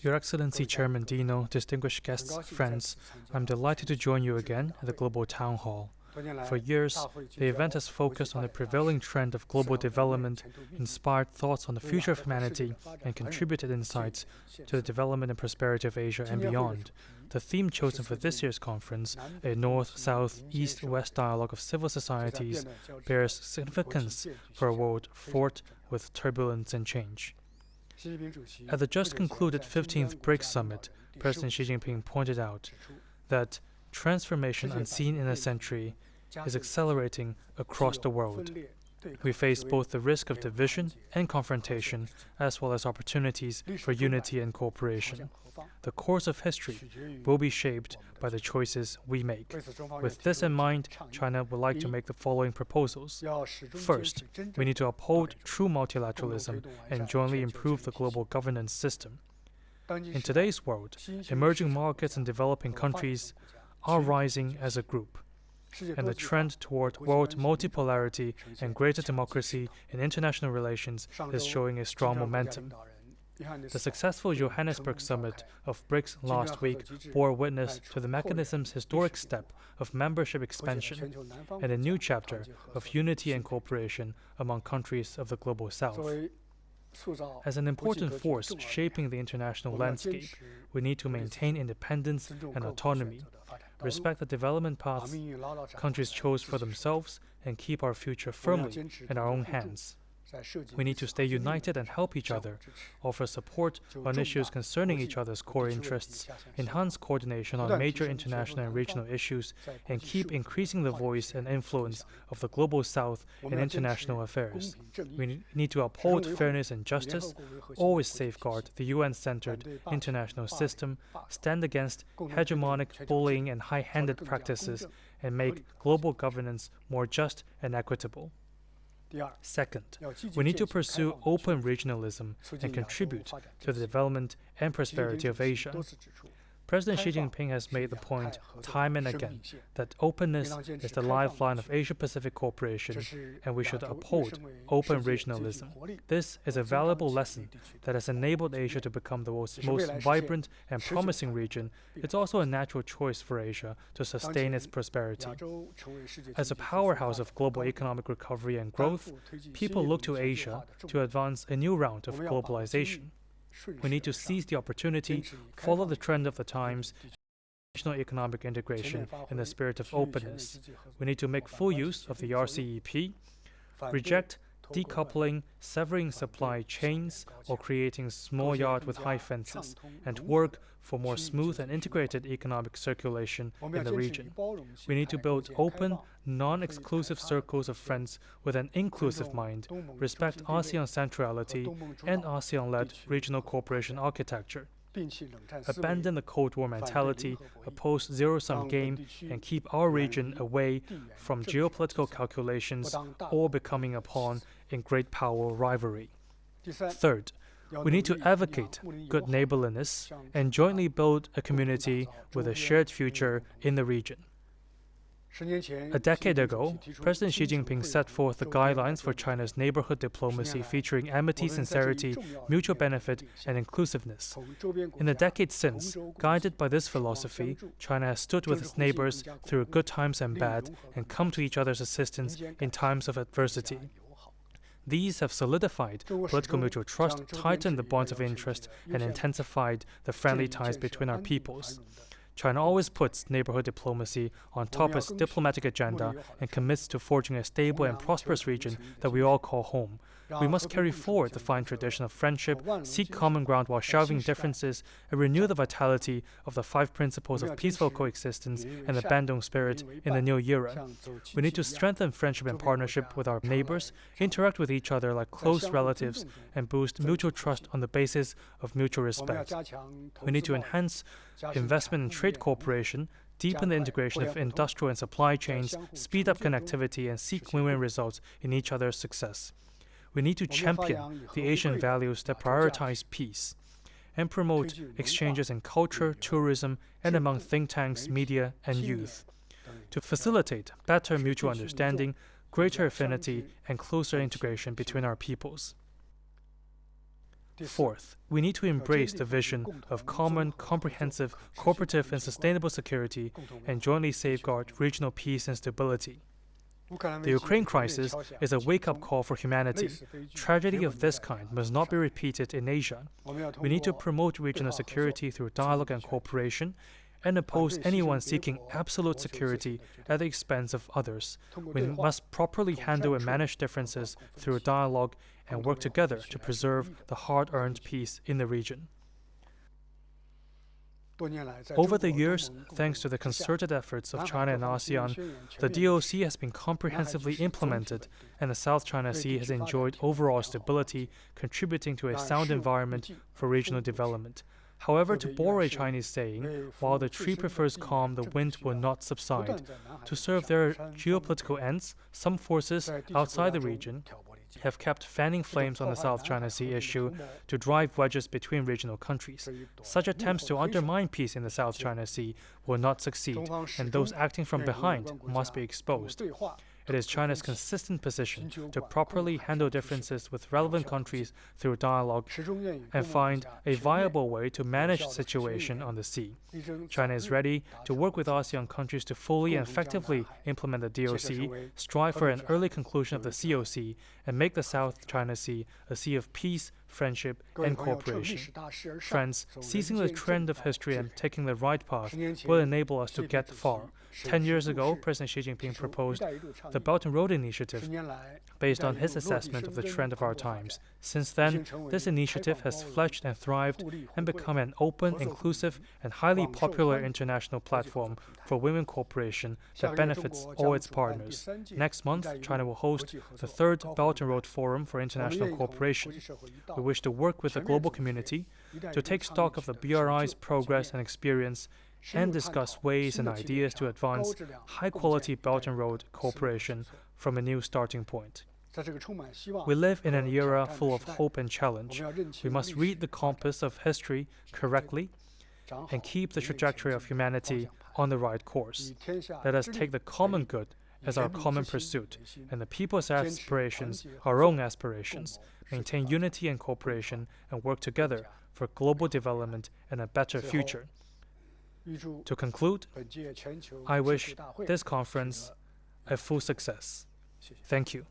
Your Excellency Chairman Dino, distinguished guests, friends, I'm delighted to join you again at the Global Town Hall. For years, the event has focused on the prevailing trend of global development, inspired thoughts on the future of humanity, and contributed insights to the development and prosperity of Asia and beyond. The theme chosen for this year's conference, a North, South, East, West dialogue of civil societies, bears significance for a world fraught with turbulence and change. At the just concluded 15th BRICS Summit, President Xi Jinping pointed out that transformation unseen in a century is accelerating across the world. We face both the risk of division and confrontation, as well as opportunities for unity and cooperation. The course of history will be shaped by the choices we make. With this in mind, China would like to make the following proposals. First, we need to uphold true multilateralism and jointly improve the global governance system. In today's world, emerging markets and developing countries are rising as a group, and the trend toward world multipolarity and greater democracy in international relations is showing a strong momentum. The successful Johannesburg summit of BRICS last week bore witness to the mechanism's historic step of membership expansion and a new chapter of unity and cooperation among countries of the Global South. As an important force shaping the international landscape, we need to maintain independence and autonomy, respect the development paths countries chose for themselves, and keep our future firmly in our own hands. We need to stay united and help each other, offer support on issues concerning each other's core interests, enhance coordination on major international and regional issues, and keep increasing the voice and influence of the Global South in international affairs. We need to uphold fairness and justice, always safeguard the UN-centered international system, stand against hegemonic bullying and high-handed practices, and make global governance more just and equitable. Second, we need to pursue open regionalism and contribute to the development and prosperity of Asia. President Xi Jinping has made the point time and again that openness is the lifeline of Asia-Pacific cooperation, and we should uphold open regionalism. This is a valuable lesson that has enabled Asia to become the world's most vibrant and promising region. It's also a natural choice for Asia to sustain its prosperity. As a powerhouse of global economic recovery and growth, people look to Asia to advance a new round of globalization. We need to seize the opportunity, follow the trend of the times, international economic integration in the spirit of openness. We need to make full use of the RCEP, reject decoupling, severing supply chains, or creating small yards with high fences, and work for more smooth and integrated economic circulation in the region. We need to build open, non-exclusive circles of friends with an inclusive mind, respect ASEAN centrality, and ASEAN-led regional cooperation architecture. Abandon the Cold War mentality, oppose zero-sum game, and keep our region away from geopolitical calculations or becoming a pawn in great power rivalry. Third, we need to advocate good neighborliness and jointly build a community with a shared future in the region. A decade ago, President Xi Jinping set forth the guidelines for China's neighborhood diplomacy featuring amity, sincerity, mutual benefit, and inclusiveness. In the decades since, guided by this philosophy, China has stood with its neighbors through good times and bad, and come to each other's assistance in times of adversity. These have solidified political mutual trust, tightened the bonds of interest, and intensified the friendly ties between our peoples. China always puts neighborhood diplomacy on top of its diplomatic agenda and commits to forging a stable and prosperous region that we all call home. We must carry forward the fine tradition of friendship, seek common ground while shelving differences, and renew the vitality of the 5 principles of peaceful coexistence and the Bandung spirit in the new era. We need to strengthen friendship and partnership with our neighbors, interact with each other like close relatives, and boost mutual trust on the basis of mutual respect. We need to enhance investment and trade cooperation, deepen the integration of industrial and supply chains, speed up connectivity, and seek win-win results in each other's success. We need to champion the Asian values that prioritize peace and promote exchanges in culture, tourism, and among think tanks, media, and youth to facilitate better mutual understanding, greater affinity, and closer integration between our peoples. Fourth, we need to embrace the vision of common, comprehensive, cooperative, and sustainable security and jointly safeguard regional peace and stability. The Ukraine crisis is a wake-up call for humanity. Tragedy of this kind must not be repeated in Asia. We need to promote regional security through dialogue and cooperation, and oppose anyone seeking absolute security at the expense of others. We must properly handle and manage differences through dialogue and work together to preserve the hard-earned peace in the region. Over the years, thanks to the concerted efforts of China and ASEAN, the DOC has been comprehensively implemented, and the South China Sea has enjoyed overall stability, contributing to a sound environment for regional development. However, to borrow a Chinese saying, while the tree prefers calm, the wind will not subside. To serve their geopolitical ends, some forces outside the region have kept fanning flames on the South China Sea issue to drive wedges between regional countries. Such attempts to undermine peace in the South China Sea will not succeed, and those acting from behind must be exposed. It is China's consistent position to properly handle differences with relevant countries through dialogue and find a viable way to manage the situation on the sea. China is ready to work with ASEAN countries to fully and effectively implement the DOC, strive for an early conclusion of the COC, and make the South China Sea a sea of peace, friendship, and cooperation. Friends, seizing the trend of history and taking the right path will enable us to get far. 10 years ago, President Xi Jinping proposed the Belt and Road Initiative based on his assessment of the trend of our times. Since then, this initiative has fledged and thrived and become an open, inclusive, and highly popular international platform for women cooperation that benefits all its partners. Next month, China will host the 3rd Belt and Road Forum for International Cooperation. We wish to work with the global community to take stock of the BRI's progress and experience and discuss ways and ideas to advance high-quality Belt and Road cooperation from a new starting point. We live in an era full of hope and challenge. We must read the compass of history correctly and keep the trajectory of humanity on the right course. Let us take the common good as our common pursuit, and the people's aspirations, our own aspirations, maintain unity and cooperation, and work together for global development and a better future. To conclude, I wish this conference a full success. Thank you.